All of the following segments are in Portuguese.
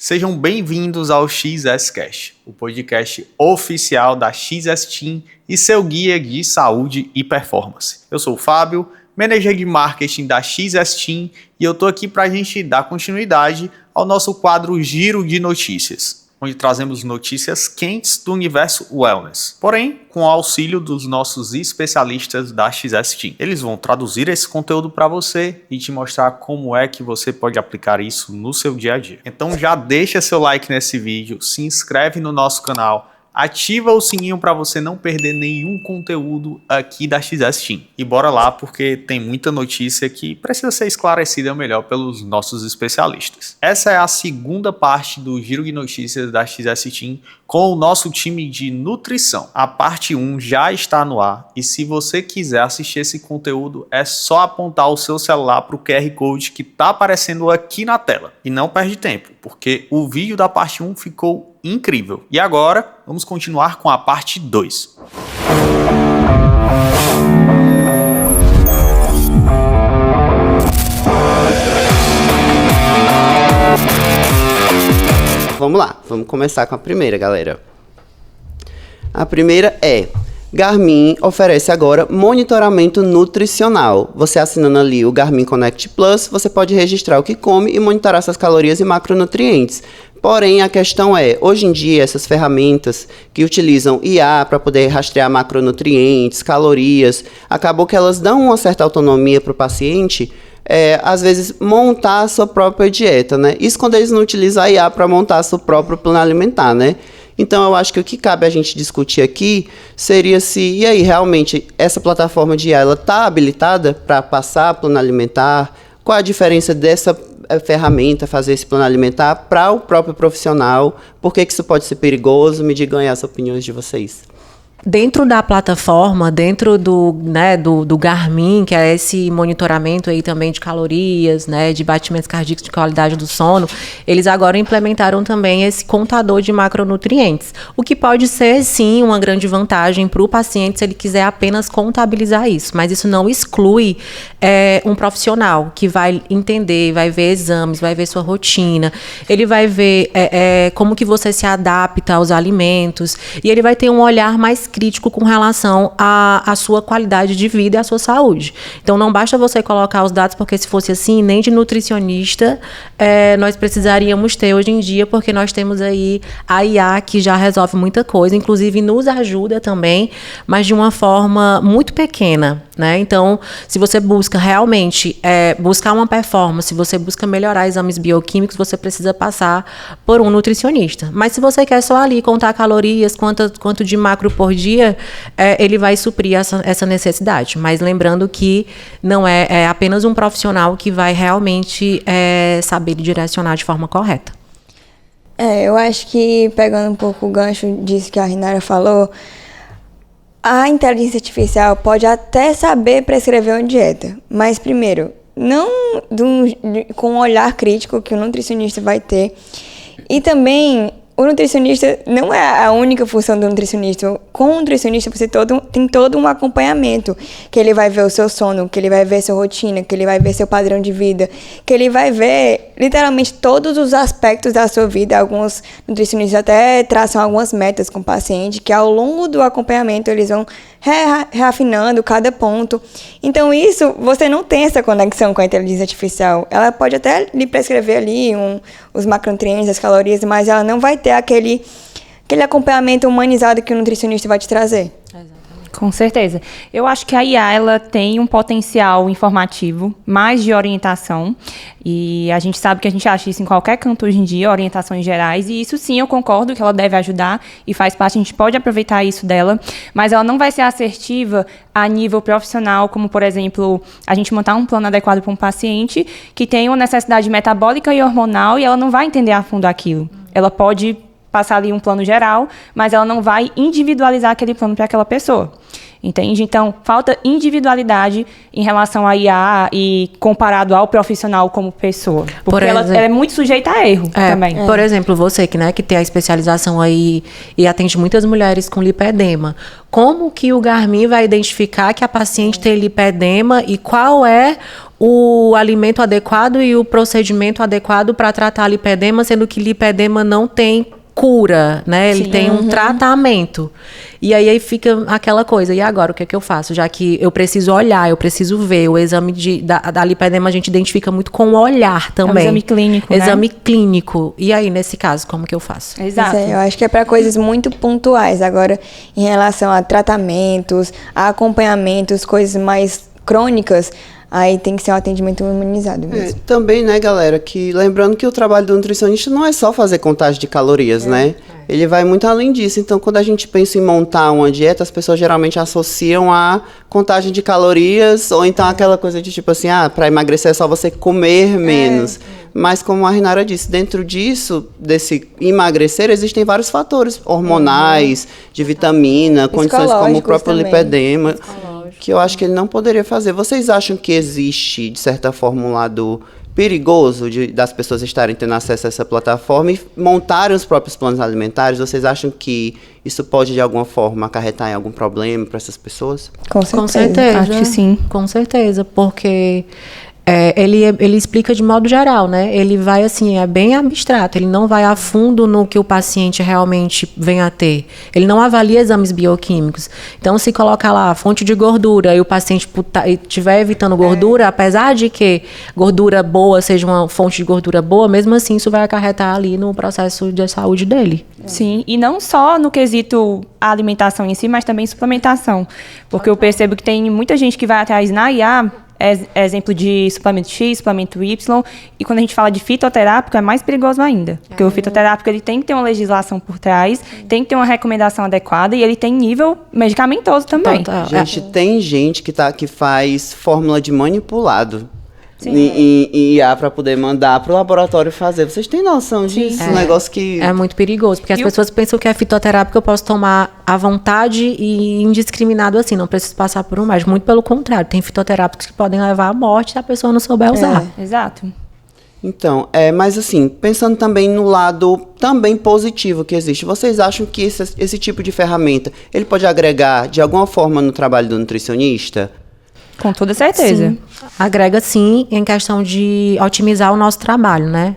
Sejam bem-vindos ao XSCast, o podcast oficial da XS Team e seu guia de saúde e performance. Eu sou o Fábio, manager de marketing da XS Team, e eu estou aqui para a gente dar continuidade ao nosso quadro Giro de Notícias, onde trazemos notícias quentes do universo wellness, porém com o auxílio dos nossos especialistas da XS Team. Eles vão traduzir esse conteúdo para você e te mostrar como é que você pode aplicar isso no seu dia a dia. Então já deixa seu like nesse vídeo, se inscreve no nosso canal, ativa o sininho para você não perder nenhum conteúdo aqui da XS Team. E bora lá, porque tem muita notícia que precisa ser esclarecida melhor pelos nossos especialistas. Essa é a segunda parte do Giro de Notícias da XS Team com o nosso time de nutrição. A parte 1 já está no ar e se você quiser assistir esse conteúdo é só apontar o seu celular para o QR Code que está aparecendo aqui na tela. E não perde tempo, porque o vídeo da parte 1 ficou incrível. E agora, vamos continuar com a parte 2. Vamos lá, vamos começar com a primeira, galera. A primeira é: Garmin oferece agora monitoramento nutricional. Você assinando ali o Garmin Connect Plus, você pode registrar o que come e monitorar suas calorias e macronutrientes. Porém, a questão é, hoje em dia, essas ferramentas que utilizam IA para poder rastrear macronutrientes, calorias, acabou que elas dão uma certa autonomia para o paciente, às vezes, montar a sua própria dieta, né? Isso quando eles não utilizam a IA para montar seu próprio plano alimentar, né? Então, eu acho que o que cabe a gente discutir aqui seria se, e aí, realmente, essa plataforma de IA está habilitada para passar plano alimentar? Qual a diferença dessa ferramenta, fazer esse plano alimentar para o próprio profissional? Por que isso pode ser perigoso? Me digam aí as opiniões de vocês. Dentro da plataforma, dentro do Garmin, que é esse monitoramento aí também de calorias, né, de batimentos cardíacos, de qualidade do sono, eles agora implementaram também esse contador de macronutrientes, o que pode ser, sim, uma grande vantagem para o paciente se ele quiser apenas contabilizar isso, mas isso não exclui um profissional que vai entender, vai ver exames, vai ver sua rotina, ele vai ver como que você se adapta aos alimentos e ele vai ter um olhar mais crítico com relação à sua qualidade de vida e à sua saúde. Então, não basta você colocar os dados, porque se fosse assim, nem de nutricionista nós precisaríamos ter hoje em dia, porque nós temos aí a IA que já resolve muita coisa, inclusive nos ajuda também, mas de uma forma muito pequena, né? Então, se você busca realmente buscar uma performance, se você busca melhorar exames bioquímicos, você precisa passar por um nutricionista. Mas se você quer só ali contar calorias, quanto de macro por dia, ele vai suprir essa necessidade. Mas lembrando que não é apenas um profissional que vai realmente saber direcionar de forma correta. Eu acho que, pegando um pouco o gancho disso que a Rinara falou, a inteligência artificial pode até saber prescrever uma dieta, mas primeiro, não com um olhar crítico que o nutricionista vai ter. E também, o nutricionista não é a única função do nutricionista. Com o nutricionista, você tem todo um acompanhamento, que ele vai ver o seu sono, que ele vai ver sua rotina, que ele vai ver seu padrão de vida, que ele vai ver literalmente todos os aspectos da sua vida. Alguns nutricionistas até traçam algumas metas com o paciente, que ao longo do acompanhamento eles vão reafinando cada ponto. Então isso, você não tem essa conexão com a inteligência artificial. Ela pode até lhe prescrever ali os macronutrientes, as calorias, mas ela não vai ter aquele acompanhamento humanizado que o nutricionista vai te trazer. Com certeza. Eu acho que a IA ela tem um potencial informativo, mais de orientação, e a gente sabe que a gente acha isso em qualquer canto hoje em dia, orientações gerais, e isso sim eu concordo que ela deve ajudar e faz parte, a gente pode aproveitar isso dela, mas ela não vai ser assertiva a nível profissional, como por exemplo, a gente montar um plano adequado para um paciente que tem uma necessidade metabólica e hormonal e ela não vai entender a fundo aquilo. Ela pode passar ali um plano geral, mas ela não vai individualizar aquele plano para aquela pessoa. entende? Então, falta individualidade em relação à IA e comparado ao profissional como pessoa. Porque ela é muito sujeita a erro também. Por exemplo, você que tem a especialização aí e atende muitas mulheres com lipedema, como que o Garmin vai identificar que a paciente tem lipedema e qual é o alimento adequado e o procedimento adequado para tratar a lipedema, sendo que lipedema não tem cura, né? Ele tem um tratamento. E aí fica aquela coisa, e agora o que é que eu faço? Já que eu preciso olhar, eu preciso ver, o exame da lipedema a gente identifica muito com o olhar também. É um exame clínico, Exame clínico. E aí, nesse caso, como que eu faço? Exato. Eu acho que é para coisas muito pontuais. Agora, em relação a tratamentos, a acompanhamentos, coisas mais crônicas, aí tem que ser um atendimento humanizado mesmo. Também, né, galera, que lembrando que o trabalho do nutricionista não é só fazer contagem de calorias, né? Ele vai muito além disso. Então, quando a gente pensa em montar uma dieta, as pessoas geralmente associam a contagem de calorias, ou então aquela coisa de tipo assim, para emagrecer é só você comer menos. Mas como a Rainara disse, dentro disso, desse emagrecer, existem vários fatores hormonais, de vitamina, condições como o próprio lipedema, que eu acho que ele não poderia fazer. Vocês acham que existe, de certa forma, um lado perigoso das pessoas estarem tendo acesso a essa plataforma e montarem os próprios planos alimentares? Vocês acham que isso pode, de alguma forma, acarretar em algum problema para essas pessoas? Com certeza. Acho que sim. Com certeza, porque ele explica de modo geral, né? Ele vai assim, é bem abstrato, ele não vai a fundo no que o paciente realmente vem a ter. Ele não avalia exames bioquímicos. Então, se colocar lá fonte de gordura e o paciente estiver evitando gordura, apesar de que gordura boa seja uma fonte de gordura boa, mesmo assim isso vai acarretar ali no processo de saúde dele. Sim, e não só no quesito alimentação em si, mas também suplementação. Porque eu percebo que tem muita gente que vai atrás na IA, exemplo de suplemento X, suplemento Y, e quando a gente fala de fitoterápico é mais perigoso ainda, porque o fitoterápico ele tem que ter uma legislação por trás, tem que ter uma recomendação adequada e ele tem nível medicamentoso também. Gente, tem gente que faz fórmula de manipulado em IA para poder mandar para o laboratório fazer. Vocês têm noção disso? Um negócio que... É muito perigoso, porque as pessoas pensam que é fitoterápico, eu posso tomar à vontade e indiscriminado assim, não preciso passar por um médico. Muito pelo contrário, tem fitoterápicos que podem levar à morte se a pessoa não souber usar. Exato. Então, mas assim, pensando também no lado também positivo que existe, vocês acham que esse tipo de ferramenta, ele pode agregar de alguma forma no trabalho do nutricionista? Com toda certeza. Sim, agrega sim em questão de otimizar o nosso trabalho, né?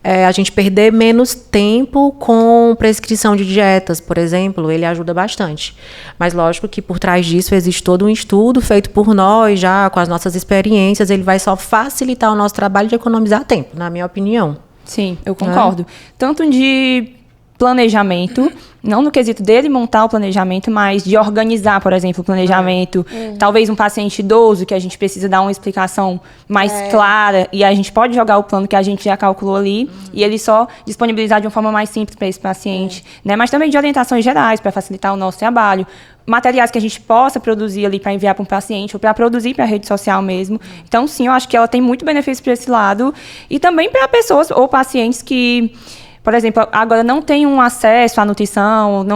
A gente perder menos tempo com prescrição de dietas, por exemplo, ele ajuda bastante. Mas lógico que por trás disso existe todo um estudo feito por nós, já com as nossas experiências, ele vai só facilitar o nosso trabalho de economizar tempo, na minha opinião. Sim, eu concordo. Tanto de planejamento, não no quesito dele montar o planejamento, mas de organizar, por exemplo, o planejamento. Talvez um paciente idoso que a gente precisa dar uma explicação mais clara e a gente pode jogar o plano que a gente já calculou ali e ele só disponibilizar de uma forma mais simples para esse paciente, né? Mas também de orientações gerais para facilitar o nosso trabalho. Materiais que a gente possa produzir ali para enviar para um paciente ou para produzir para a rede social mesmo. Então, sim, eu acho que ela tem muito benefício para esse lado e também para pessoas ou pacientes que, por exemplo, agora não tem um acesso à nutrição,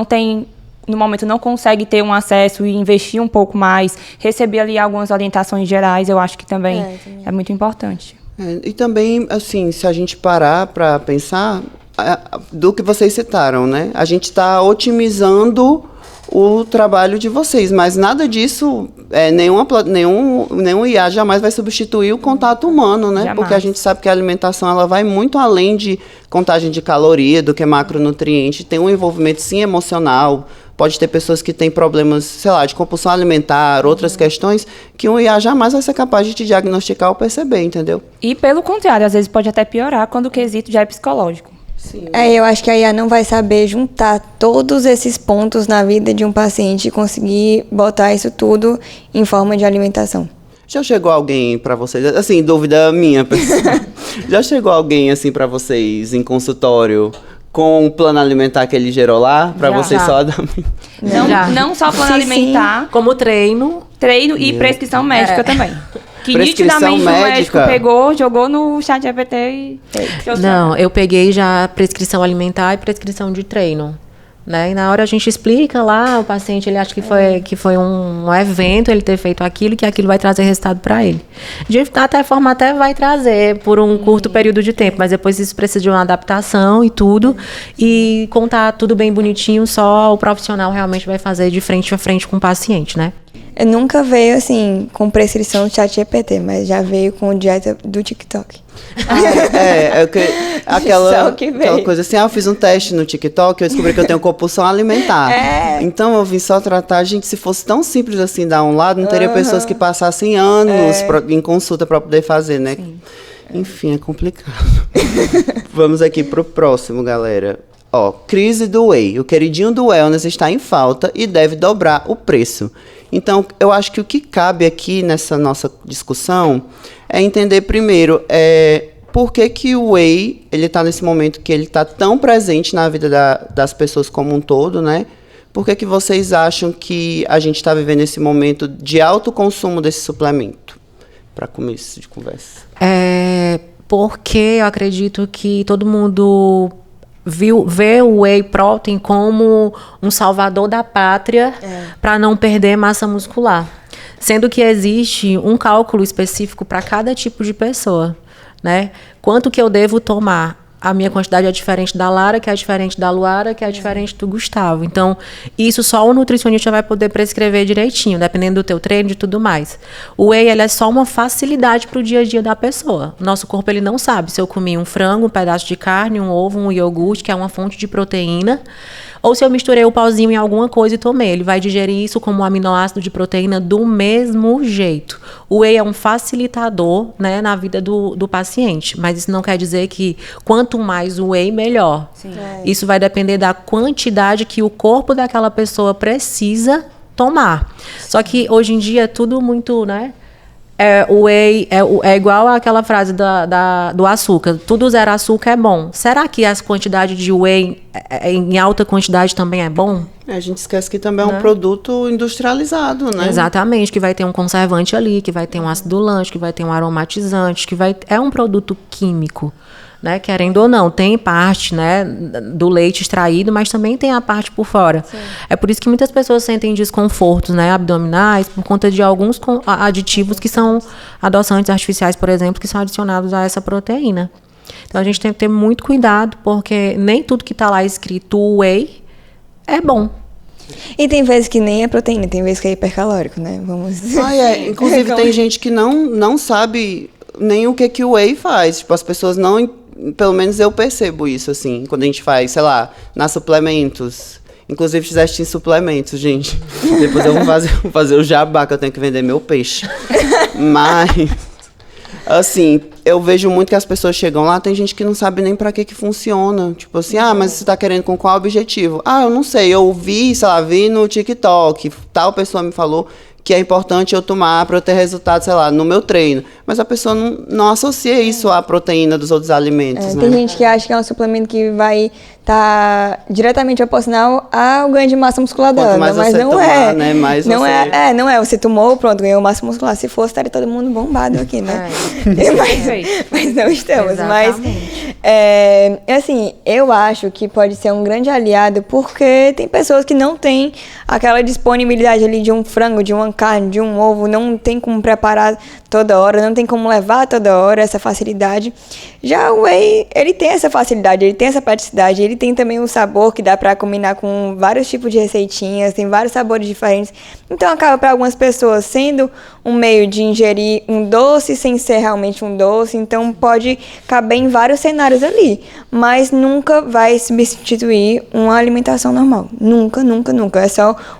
no momento não consegue ter um acesso e investir um pouco mais, receber ali algumas orientações gerais, eu acho que também é muito importante. E também, assim, se a gente parar para pensar, do que vocês citaram, né? A gente está otimizando o trabalho de vocês, mas nada disso, nenhum IA jamais vai substituir o contato humano, né? Jamais. Porque a gente sabe que a alimentação ela vai muito além de contagem de caloria, do que macronutriente, tem um envolvimento sim emocional, pode ter pessoas que têm problemas, sei lá, de compulsão alimentar, outras questões, que um IA jamais vai ser capaz de te diagnosticar ou perceber, entendeu? E pelo contrário, às vezes pode até piorar quando o quesito já é psicológico. Sim. Eu acho que a IA não vai saber juntar todos esses pontos na vida de um paciente e conseguir botar isso tudo em forma de alimentação. Já chegou alguém para vocês, assim, dúvida minha, pessoal. Já chegou alguém, assim, para vocês em consultório com o plano alimentar que ele gerou lá? Para vocês só dar... Não só plano alimentar, como treino e prescrição médica também. Que Prescrição nitidamente médica. o médico pegou, jogou no chat GPT e... Não, eu peguei já prescrição alimentar e prescrição de treino. né? E na hora a gente explica lá, o paciente ele acha que foi um evento ele ter feito aquilo, que aquilo vai trazer resultado para ele. De até forma até vai trazer por um curto período de tempo, mas depois isso precisa de uma adaptação e tudo, e contar tudo bem bonitinho, só o profissional realmente vai fazer de frente a frente com o paciente, né? Eu nunca veio assim com prescrição do ChatGPT, mas já veio com dieta do TikTok. Aquela coisa assim, eu fiz um teste no TikTok, eu descobri que eu tenho compulsão alimentar. Então eu vim só tratar, gente, se fosse tão simples assim dar um lado, não teria pessoas que passassem anos em consulta para poder fazer, né? Sim. Enfim, é complicado. Vamos aqui pro próximo, galera. Ó, crise do whey. O queridinho do wellness está em falta e deve dobrar o preço. Então, eu acho que o que cabe aqui nessa nossa discussão é entender primeiro por que o whey ele está nesse momento que ele está tão presente na vida das pessoas como um todo, né? Por que vocês acham que a gente está vivendo esse momento de alto consumo desse suplemento? Para começo de conversa. Porque eu acredito que todo mundo vê o whey protein como um salvador da pátria para não perder massa muscular. Sendo que existe um cálculo específico para cada tipo de pessoa, né? Quanto que eu devo tomar? A minha quantidade é diferente da Lara, que é diferente da Luara, que é diferente do Gustavo. Então, isso só o nutricionista vai poder prescrever direitinho, dependendo do teu treino e tudo mais. O whey, ele é só uma facilidade para o dia a dia da pessoa. Nosso corpo, ele não sabe se eu comi um frango, um pedaço de carne, um ovo, um iogurte, que é uma fonte de proteína, ou se eu misturei o pauzinho em alguma coisa e tomei. Ele vai digerir isso como um aminoácido de proteína do mesmo jeito. O whey é um facilitador, né, na vida do paciente. Mas isso não quer dizer que quanto mais o whey, melhor. Sim. Isso vai depender da quantidade que o corpo daquela pessoa precisa tomar. Só que hoje em dia é tudo muito, né? O whey é igual àquela frase do açúcar. Tudo zero açúcar é bom. Será que a quantidade de whey em alta quantidade também é bom? A gente esquece que também é um produto industrializado, né? Exatamente, que vai ter um conservante ali, que vai ter um acidulante, que vai ter um aromatizante, é um produto químico. Né, querendo ou não, tem parte, né, do leite extraído, mas também tem a parte por fora. Sim. É por isso que muitas pessoas sentem desconfortos, né, abdominais por conta de alguns aditivos que são adoçantes artificiais, por exemplo, que são adicionados a essa proteína. Então a gente tem que ter muito cuidado, porque nem tudo que está lá escrito whey é bom. E tem vezes que nem é proteína, tem vezes que é hipercalórico, né? Inclusive tem gente que não sabe nem o que o whey faz. Tipo, as pessoas não... Pelo menos eu percebo isso, assim, quando a gente faz, sei lá, nas suplementos. Inclusive, fizeste em suplementos, gente. Depois eu vou fazer o jabá, que eu tenho que vender meu peixe. Mas, assim, eu vejo muito que as pessoas chegam lá, tem gente que não sabe nem pra que funciona. Tipo assim, mas você tá querendo com qual objetivo? Eu não sei, eu vi, sei lá, vi no TikTok, tal pessoa me falou que é importante eu tomar para eu ter resultado, sei lá, no meu treino. Mas a pessoa não associa isso à proteína dos outros alimentos, né? Tem gente que acha que é um suplemento que vai estar diretamente proporcional ao ganho de massa muscular dela, mas não tomar, né, mais não você... não é. Você tomou, pronto, ganhou massa muscular. Se fosse, estaria todo mundo bombado aqui, né? Mas não estamos. Exatamente. Mas, assim, eu acho que pode ser um grande aliado, porque tem pessoas que não têm aquela disponibilidade ali de um frango, de uma carne, de um ovo, não tem como preparar toda hora, não tem como levar toda hora essa facilidade. Já o whey, ele tem essa facilidade, ele tem essa praticidade, ele tem também um sabor que dá para combinar com vários tipos de receitinhas, tem vários sabores diferentes. Então acaba para algumas pessoas sendo um meio de ingerir um doce sem ser realmente um doce, então pode caber em vários cenários ali, mas nunca vai substituir uma alimentação normal. Nunca, nunca, nunca.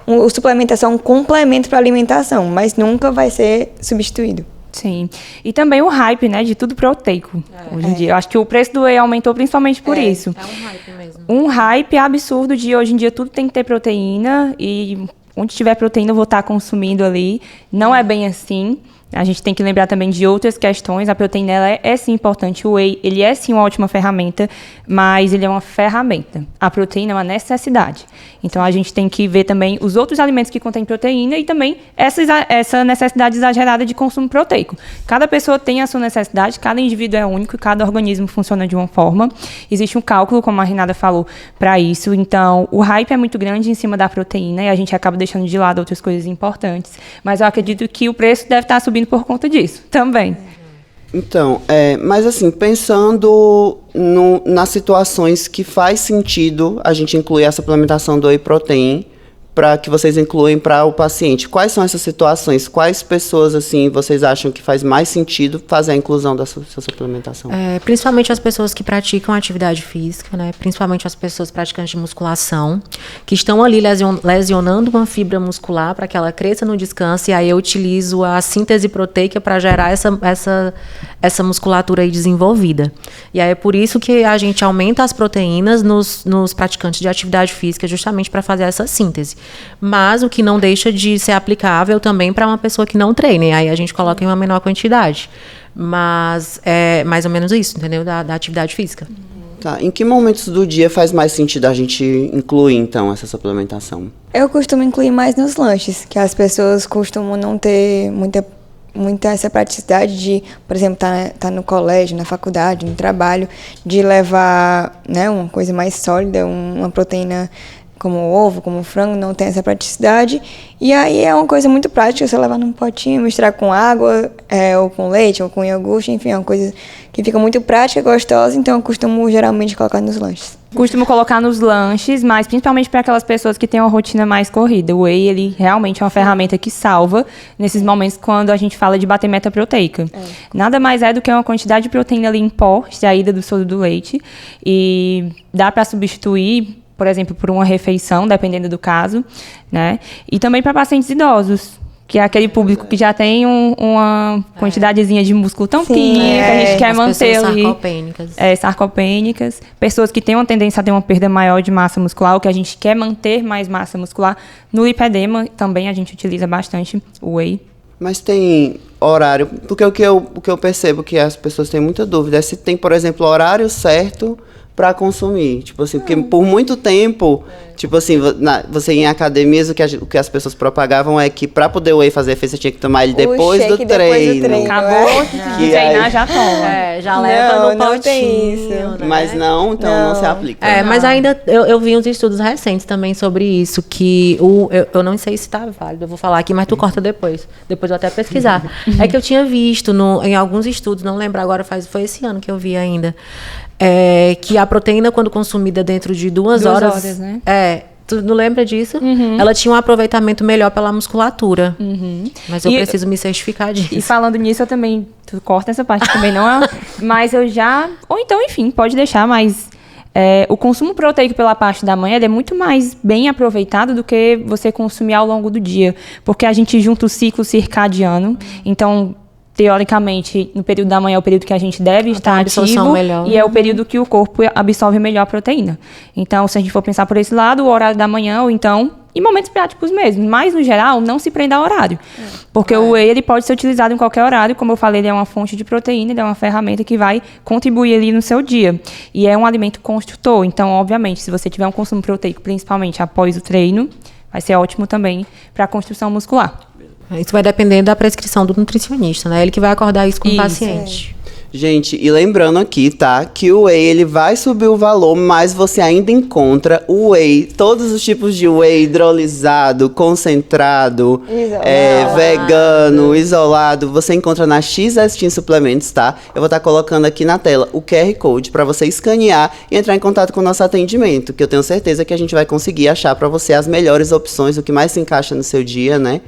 O suplemento é só um complemento para a alimentação, mas nunca vai ser substituído. Sim. E também o hype, né, de tudo proteico hoje em dia. Eu acho que o preço do whey aumentou principalmente por isso. É um hype mesmo. Um hype absurdo de hoje em dia tudo tem que ter proteína e onde tiver proteína eu vou estar consumindo ali. Não é bem assim. A gente tem que lembrar também de outras questões. A proteína ela é sim importante. O whey, ele é sim uma ótima ferramenta, mas ele é uma ferramenta. A proteína é uma necessidade. Então, a gente tem que ver também os outros alimentos que contêm proteína e também essa necessidade exagerada de consumo proteico. Cada pessoa tem a sua necessidade, cada indivíduo é único e cada organismo funciona de uma forma. Existe um cálculo, como a Renata falou, para isso. Então, o hype é muito grande em cima da proteína e a gente acaba deixando de lado outras coisas importantes. Mas eu acredito que o preço deve estar subindo por conta disso também. Então, mas assim, pensando nas situações que faz sentido a gente incluir a suplementação do whey protein, para que vocês incluem para o paciente. Quais são essas situações? Quais pessoas, assim, vocês acham que faz mais sentido fazer a inclusão da sua suplementação? Principalmente as pessoas que praticam atividade física, né? Principalmente as pessoas praticantes de musculação, que estão ali lesionando uma fibra muscular para que ela cresça no descanso, e aí eu utilizo a síntese proteica para gerar essa musculatura aí desenvolvida. E aí é por isso que a gente aumenta as proteínas nos praticantes de atividade física, justamente para fazer essa síntese. Mas o que não deixa de ser aplicável também para uma pessoa que não treina. E aí a gente coloca em uma menor quantidade. Mas é mais ou menos isso, entendeu? Da atividade física. Tá. Em que momentos do dia faz mais sentido a gente incluir, então, essa suplementação? Eu costumo incluir mais nos lanches, que as pessoas costumam não ter muita essa praticidade de, por exemplo, tá no colégio, na faculdade, no trabalho, de levar, né, uma coisa mais sólida, uma proteína como ovo, como frango, não tem essa praticidade. E aí é uma coisa muito prática, você levar num potinho, misturar com água, ou com leite, ou com iogurte, enfim, é uma coisa que fica muito prática, gostosa, então eu costumo geralmente colocar nos lanches. Costumo colocar nos lanches, mas principalmente para aquelas pessoas que têm uma rotina mais corrida. O whey, ele realmente é uma ferramenta que salva nesses momentos quando a gente fala de bater meta proteica. Nada mais é do que uma quantidade de proteína ali em pó, extraída do soro do leite, e dá para substituir, por exemplo, por uma refeição, dependendo do caso, né? E também para pacientes idosos, que é aquele público que já tem uma quantidadezinha de músculo tão pequenininha, que a gente quer manter ali. Sarcopênicas. Sarcopênicas. Pessoas que têm uma tendência a ter uma perda maior de massa muscular, ou que a gente quer manter mais massa muscular. No lipedema também a gente utiliza bastante o whey. Mas tem horário, porque o que eu percebo que as pessoas têm muita dúvida é se tem, por exemplo, horário certo para consumir, tipo assim, porque por muito tempo, tipo assim, você em academias, o que as pessoas propagavam é que para poder o whey fazer efeito, você tinha que tomar ele depois do treino. Acabou de treinar, já toma. Já leva no não potinho. Tem isso. Né? Mas não se aplica. Mas ainda, eu vi uns estudos recentes também sobre isso, que eu não sei se está válido, eu vou falar aqui, mas tu corta depois eu vou até pesquisar. É que eu tinha visto em alguns estudos, não lembro agora, foi esse ano que eu vi ainda, que a proteína, quando consumida dentro de 2 horas, né? Tu não lembra disso? Ela tinha um aproveitamento melhor pela musculatura. Mas eu preciso me certificar disso. E falando nisso, eu também... Tu corta essa parte também, não é? Mas eu já... Ou então, enfim, pode deixar, mas... o consumo proteico pela parte da manhã é muito mais bem aproveitado do que você consumir ao longo do dia. Porque a gente junta o ciclo circadiano. Então... Teoricamente, no período da manhã é o período que a gente deve estar ativo melhor. E é o período que o corpo absorve melhor a proteína. Então, se a gente for pensar por esse lado, o horário da manhã ou então, em momentos práticos mesmo, mas no geral, não se prenda ao horário. Porque o whey ele pode ser utilizado em qualquer horário, como eu falei, ele é uma fonte de proteína, ele é uma ferramenta que vai contribuir ali no seu dia. E é um alimento construtor, então, obviamente, se você tiver um consumo proteico, principalmente após o treino, vai ser ótimo também para a construção muscular. Isso vai depender da prescrição do nutricionista, né? Ele que vai acordar isso com o paciente. Gente, e lembrando aqui, tá? Que o whey, ele vai subir o valor, mas você ainda encontra o whey, todos os tipos de whey, hidrolisado, concentrado, vegano, isolado, você encontra na XS Suplementos, tá? Eu vou estar colocando aqui na tela o QR Code para você escanear e entrar em contato com o nosso atendimento, que eu tenho certeza que a gente vai conseguir achar para você as melhores opções, o que mais se encaixa no seu dia, né?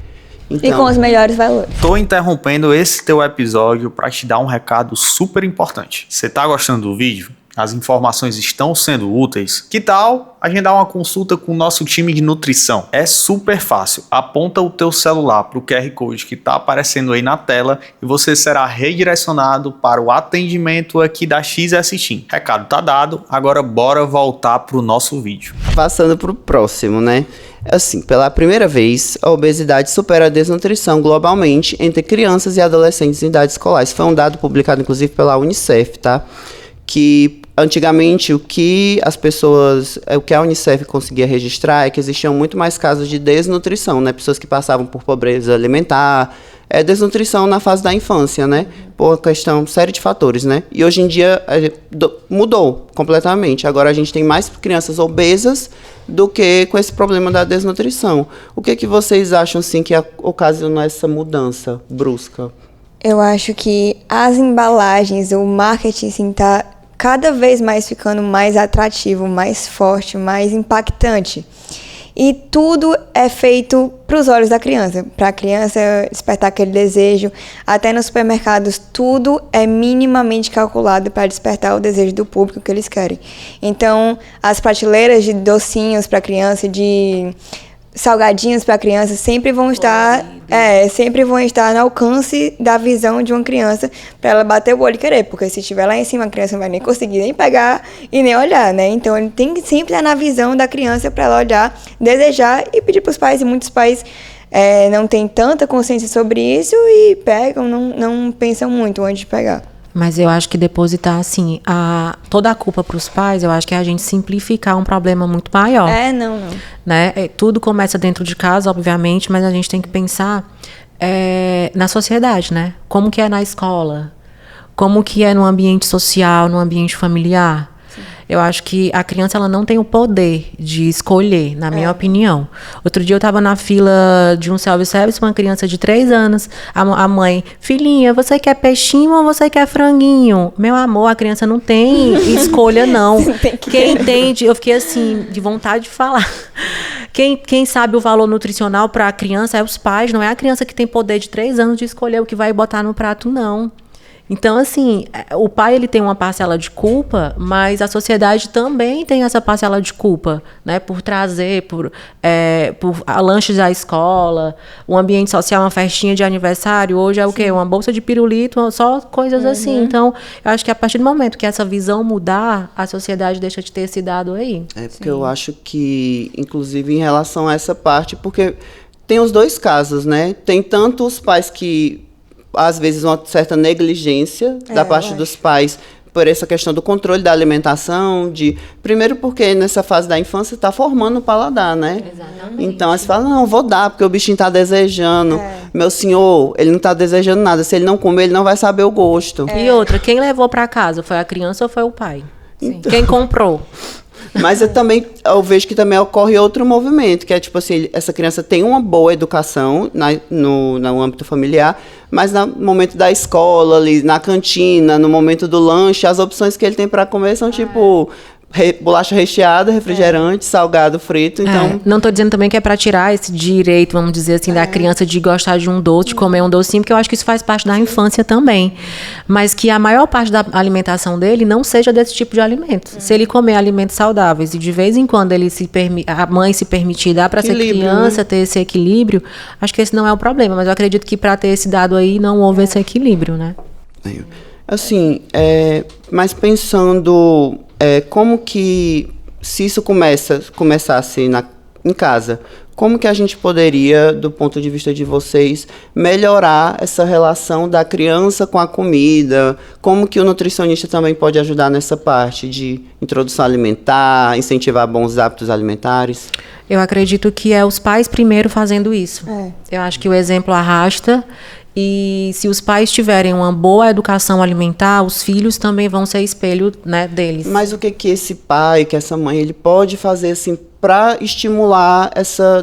Então, e com os melhores valores. Tô interrompendo esse teu episódio para te dar um recado super importante. Você tá gostando do vídeo? As informações estão sendo úteis? Que tal agendar uma consulta com o nosso time de nutrição? É super fácil. Aponta o teu celular para o QR Code que está aparecendo aí na tela e você será redirecionado para o atendimento aqui da XS Team. Recado tá dado, agora bora voltar para o nosso vídeo. Passando para o próximo, né? Assim, pela primeira vez, a obesidade supera a desnutrição globalmente entre crianças e adolescentes em idade escolar. Isso foi um dado publicado, inclusive, pela Unicef, tá? Que antigamente o que a Unicef conseguia registrar é que existiam muito mais casos de desnutrição, né? Pessoas que passavam por pobreza alimentar, desnutrição na fase da infância, né? Por questão, série de fatores, né? E hoje em dia mudou completamente. Agora a gente tem mais crianças obesas do que com esse problema da desnutrição. O que vocês acham, assim, que ocasionou essa mudança brusca? Eu acho que as embalagens, o marketing, assim, tá cada vez mais ficando mais atrativo, mais forte, mais impactante. E tudo é feito para os olhos da criança, para a criança despertar aquele desejo. Até nos supermercados, tudo é minimamente calculado para despertar o desejo do público que eles querem. Então, as prateleiras de docinhos para criança, de salgadinhos para criança sempre vão estar no alcance da visão de uma criança para ela bater o olho e querer, porque se estiver lá em cima a criança não vai nem conseguir nem pegar e nem olhar, né? Então ele tem que sempre estar na visão da criança para ela olhar, desejar e pedir para os pais. E muitos pais não têm tanta consciência sobre isso e pegam, não pensam muito antes de pegar. Mas eu acho que depositar, assim, toda a culpa para os pais, eu acho que é a gente simplificar um problema muito maior. Não. Né? Tudo começa dentro de casa, obviamente, mas a gente tem que pensar na sociedade, né? Como que é na escola? Como que é no ambiente social, no ambiente familiar? Eu acho que a criança ela não tem o poder de escolher, na minha opinião. Outro dia eu estava na fila de um self-service, uma criança de 3 anos, a mãe, filhinha, você quer peixinho ou você quer franguinho? Meu amor, a criança não tem escolha, não. Quem entende, eu fiquei assim, de vontade de falar. Quem sabe o valor nutricional para a criança é os pais, não é a criança que tem poder de 3 anos de escolher o que vai botar no prato, não. Então, assim, o pai ele tem uma parcela de culpa, mas a sociedade também tem essa parcela de culpa, né? Por trazer, por lanches da escola, um ambiente social, uma festinha de aniversário. Hoje é o quê? Uma bolsa de pirulito, só coisas assim. Então, eu acho que a partir do momento que essa visão mudar, a sociedade deixa de ter esse dado aí. Porque eu acho que, inclusive, em relação a essa parte, porque tem os dois casos, né? Tem tanto os pais que às vezes uma certa negligência da parte dos pais por essa questão do controle da alimentação, primeiro porque nessa fase da infância está formando o paladar, né? Exatamente. Então, você fala, não, vou dar, porque o bichinho está desejando. Meu senhor, ele não está desejando nada. Se ele não comer, ele não vai saber o gosto. E outra, quem levou para casa? Foi a criança ou foi o pai? Então, quem comprou? Mas eu vejo que também ocorre outro movimento, que é tipo assim, essa criança tem uma boa educação no âmbito familiar, mas no momento da escola, ali, na cantina, no momento do lanche, as opções que ele tem para comer são tipo bolacha recheada, refrigerante, salgado, frito, então... Não estou dizendo também que é para tirar esse direito, vamos dizer assim, da criança de gostar de um doce, de comer um docinho, porque eu acho que isso faz parte da infância também. Mas que a maior parte da alimentação dele não seja desse tipo de alimento. Se ele comer alimentos saudáveis e de vez em quando a mãe se permitir dar para essa criança, né? Ter esse equilíbrio, acho que esse não é o problema. Mas eu acredito que para ter esse dado aí, não houve esse equilíbrio, né? Assim, mas pensando... como que, se isso começasse em casa, como que a gente poderia, do ponto de vista de vocês, melhorar essa relação da criança com a comida? Como que o nutricionista também pode ajudar nessa parte de introdução alimentar, incentivar bons hábitos alimentares? Eu acredito que é os pais primeiro fazendo isso. Eu acho que o exemplo arrasta. E se os pais tiverem uma boa educação alimentar, os filhos também vão ser espelho, né, deles. Mas o que esse pai, que essa mãe, ele pode fazer assim para estimular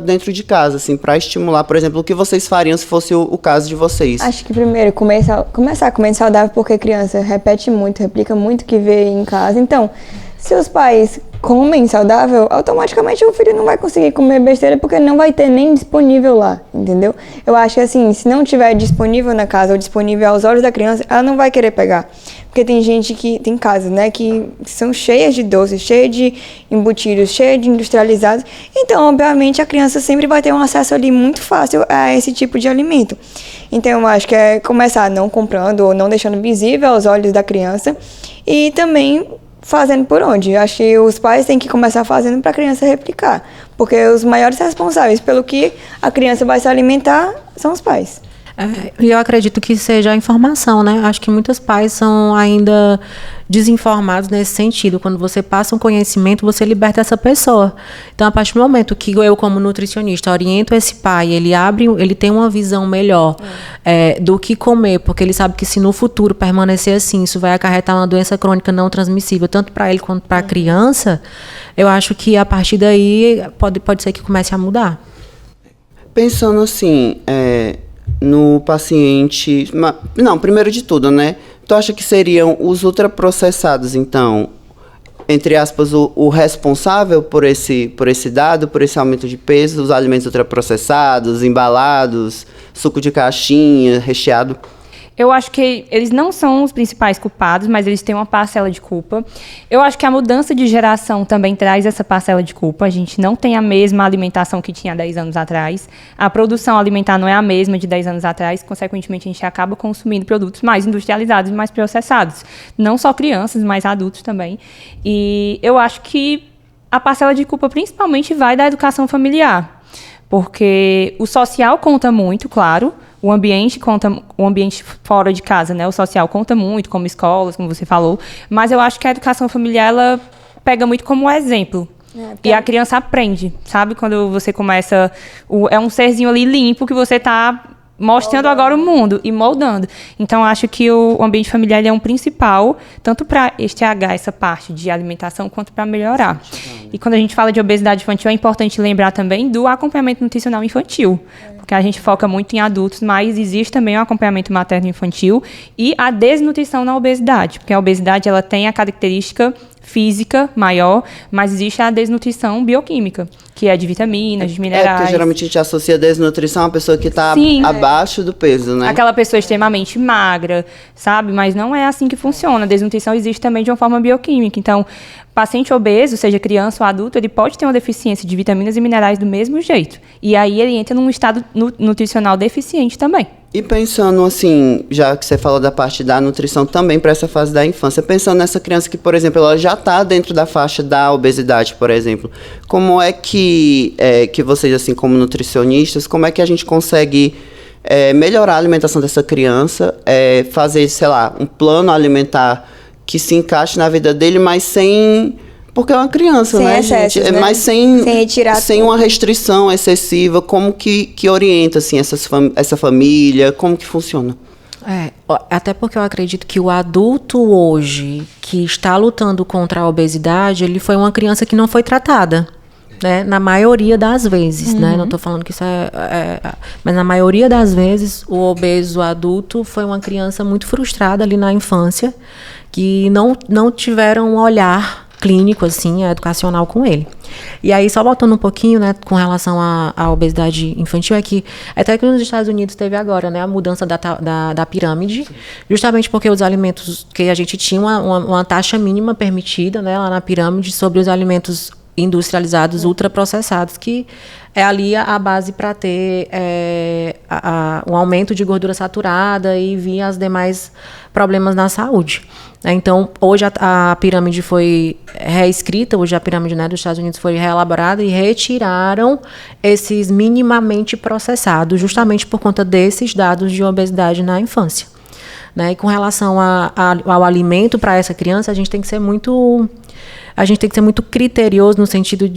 dentro de casa, assim, para estimular, por exemplo, o que vocês fariam se fosse o caso de vocês? Acho que primeiro começar comendo saudável, porque criança repete muito, replica muito o que vê em casa. Então, se os pais comem saudável, automaticamente o filho não vai conseguir comer besteira porque não vai ter nem disponível lá, entendeu? Eu acho que assim, se não tiver disponível na casa ou disponível aos olhos da criança, ela não vai querer pegar. Porque tem gente que, tem casas, né, que são cheias de doces, cheias de embutidos, cheias de industrializados. Então, obviamente, a criança sempre vai ter um acesso ali muito fácil a esse tipo de alimento. Então, eu acho que é começar não comprando ou não deixando visível aos olhos da criança e também fazendo por onde? Acho que os pais têm que começar fazendo para a criança replicar, porque os maiores responsáveis pelo que a criança vai se alimentar são os pais. E eu acredito que seja a informação, né? Acho que muitos pais são ainda desinformados nesse sentido. Quando você passa um conhecimento, você liberta essa pessoa. Então, a partir do momento que eu, como nutricionista, oriento esse pai, ele tem uma visão melhor do que comer, porque ele sabe que se no futuro permanecer assim, isso vai acarretar uma doença crônica não transmissível, tanto para ele quanto para a criança, eu acho que a partir daí pode ser que comece a mudar. Pensando assim, no paciente... Não, primeiro de tudo, né? Tu acha que seriam os ultraprocessados, então, entre aspas, o responsável por esse dado, por esse aumento de peso, os alimentos ultraprocessados, embalados, suco de caixinha, recheado? Eu acho que eles não são os principais culpados, mas eles têm uma parcela de culpa. Eu acho que a mudança de geração também traz essa parcela de culpa. A gente não tem a mesma alimentação que tinha 10 anos atrás. A produção alimentar não é a mesma de 10 anos atrás. Consequentemente, a gente acaba consumindo produtos mais industrializados e mais processados. Não só crianças, mas adultos também. E eu acho que a parcela de culpa principalmente vai da educação familiar. Porque o social conta muito, claro. O ambiente fora de casa, né? O social conta muito, como escolas, como você falou. Mas eu acho que a educação familiar, ela pega muito como exemplo. E a criança aprende, sabe? Quando você começa... É um serzinho ali limpo que você está mostrando agora o mundo e moldando. Então, acho que o ambiente familiar ele é um principal, tanto para estiagar essa parte de alimentação, quanto para melhorar. E quando a gente fala de obesidade infantil, é importante lembrar também do acompanhamento nutricional infantil. Porque a gente foca muito em adultos, mas existe também o acompanhamento materno-infantil e a desnutrição na obesidade. Porque a obesidade ela tem a característica física maior, mas existe a desnutrição bioquímica, que é de vitaminas, de minerais. Porque geralmente a gente associa a desnutrição a uma pessoa que está abaixo do peso, né? Aquela pessoa extremamente magra, sabe? Mas não é assim que funciona. A desnutrição existe também de uma forma bioquímica. Então, paciente obeso, seja criança ou adulto, ele pode ter uma deficiência de vitaminas e minerais do mesmo jeito. E aí ele entra num estado nutricional deficiente também. E pensando assim, já que você falou da parte da nutrição também para essa fase da infância, pensando nessa criança que, por exemplo, ela já está dentro da faixa da obesidade, por exemplo, como é que vocês, assim, como nutricionistas, como é que a gente consegue melhorar a alimentação dessa criança, fazer, sei lá, um plano alimentar que se encaixe na vida dele, mas sem... Porque é uma criança, sem né, excessos, gente? né? Mas sem uma restrição excessiva. Como que orienta, assim, essa família? Como que funciona? Até porque eu acredito que o adulto hoje que está lutando contra a obesidade, ele foi uma criança que não foi tratada. Né? Na maioria das vezes, né? Não estou falando que isso mas na maioria das vezes, o obeso adulto foi uma criança muito frustrada ali na infância, que não tiveram um olhar clínico, assim, educacional com ele. E aí, só voltando um pouquinho, né, com relação à obesidade infantil, até que nos Estados Unidos teve agora, né, a mudança da pirâmide, justamente porque os alimentos que a gente tinha uma taxa mínima permitida, né, lá na pirâmide sobre os alimentos industrializados, ultraprocessados, que é ali a base para ter um aumento de gordura saturada e vir as demais problemas na saúde. Então, hoje a pirâmide foi reescrita, hoje a pirâmide, né, dos Estados Unidos foi reelaborada e retiraram esses minimamente processados, justamente por conta desses dados de obesidade na infância. Né? E com relação ao alimento para essa criança, a gente tem que ser muito criterioso no sentido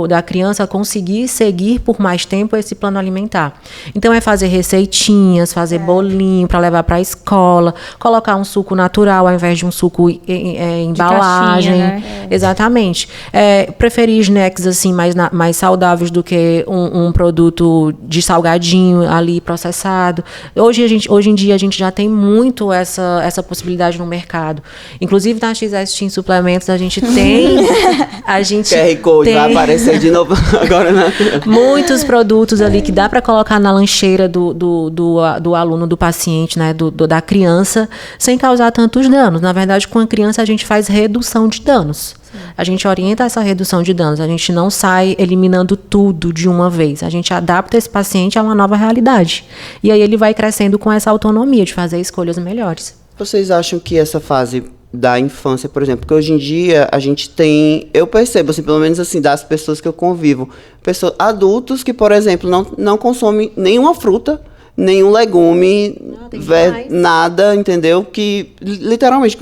da criança conseguir seguir por mais tempo esse plano alimentar. Então, é fazer receitinhas, fazer bolinho para levar para a escola, colocar um suco natural ao invés de um suco em embalagem. De caixinha, né? Exatamente. Preferir snacks assim, mais saudáveis do que um produto de salgadinho ali processado. Hoje em dia, a gente já tem muito essa possibilidade no mercado. Inclusive, na XS Team Suplementos, a gente gente tem. A gente QR Code tem vai aparecer de novo agora, né? muitos produtos ali que dá para colocar na lancheira do aluno, do paciente, né? Da criança, sem causar tantos danos. Na verdade, com a criança, a gente faz redução de danos. A gente orienta essa redução de danos, a gente não sai eliminando tudo de uma vez, a gente adapta esse paciente a uma nova realidade. E aí ele vai crescendo com essa autonomia de fazer escolhas melhores. Vocês acham que essa fase da infância, por exemplo, porque hoje em dia a gente tem, eu percebo, assim, pelo menos assim, das pessoas que eu convivo, adultos que, por exemplo, não consomem nenhuma fruta, nenhum legume, nada, entendeu? Que literalmente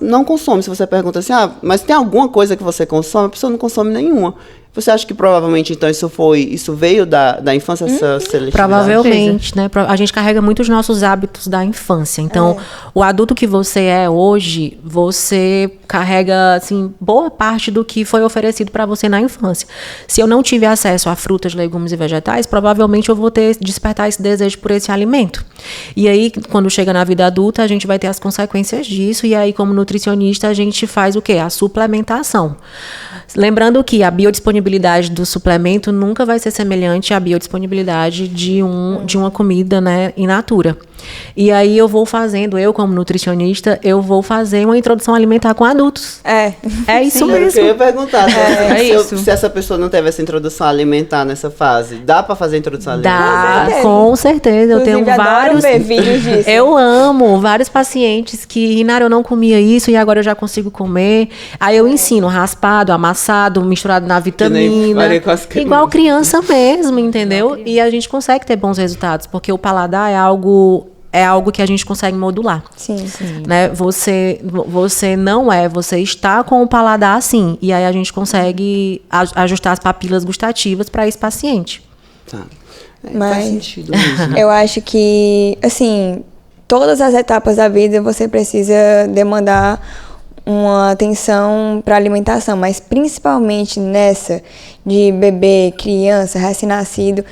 não consome. Se você pergunta assim, mas tem alguma coisa que você consome? A pessoa não consome nenhuma. Você acha que provavelmente, então, isso veio da infância, essa seletividade? Provavelmente, né? A gente carrega muito os nossos hábitos da infância. Então, o adulto que você é hoje, você carrega, assim, boa parte do que foi oferecido para você na infância. Se eu não tive acesso a frutas, legumes e vegetais, provavelmente eu vou despertar esse desejo por esse alimento. E aí, quando chega na vida adulta, a gente vai ter as consequências disso. E aí, como nutricionista, a gente faz o quê? A suplementação. Lembrando que a biodisponibilidade do suplemento nunca vai ser semelhante à biodisponibilidade de uma comida, né, in natura. E aí eu como nutricionista, eu vou fazer uma introdução alimentar com adultos. É isso mesmo. Eu ia perguntar se essa pessoa não teve essa introdução alimentar nessa fase. Dá pra fazer a introdução alimentar? Dá, com certeza. Eu tenho vários. Ver vídeos disso. Eu amo vários pacientes que, Rinara, eu não comia isso e agora eu já consigo comer. Aí eu ensino raspado, amassado, misturado na vitamina. Igual criança mesmo, entendeu? E a gente consegue ter bons resultados, porque o paladar é algo que a gente consegue modular. Sim. Né? Você você está com o paladar assim. E aí a gente consegue ajustar as papilas gustativas para esse paciente. Tá. Mas faz sentido mesmo. eu acho que, assim, todas as etapas da vida você precisa demandar uma atenção para a alimentação, mas principalmente nessa de bebê, criança, recém-nascido,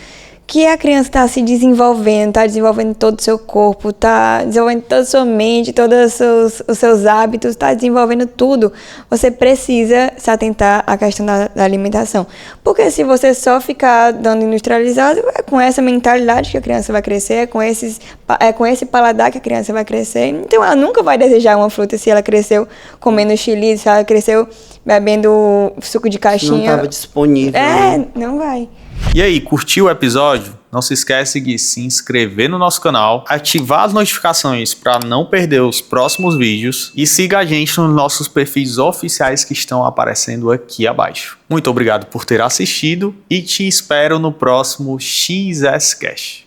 que a criança está se desenvolvendo, está desenvolvendo todo o seu corpo, está desenvolvendo toda a sua mente, todos os seus hábitos, está desenvolvendo tudo. Você precisa se atentar à questão da alimentação. Porque se você só ficar dando industrializado, é com essa mentalidade que a criança vai crescer, é com esse paladar que a criança vai crescer. Então ela nunca vai desejar uma fruta se ela cresceu comendo chili, se ela cresceu bebendo suco de caixinha. Não estava disponível. Não vai. E aí, curtiu o episódio? Não se esquece de se inscrever no nosso canal, ativar as notificações para não perder os próximos vídeos e siga a gente nos nossos perfis oficiais que estão aparecendo aqui abaixo. Muito obrigado por ter assistido e te espero no próximo XS Cash.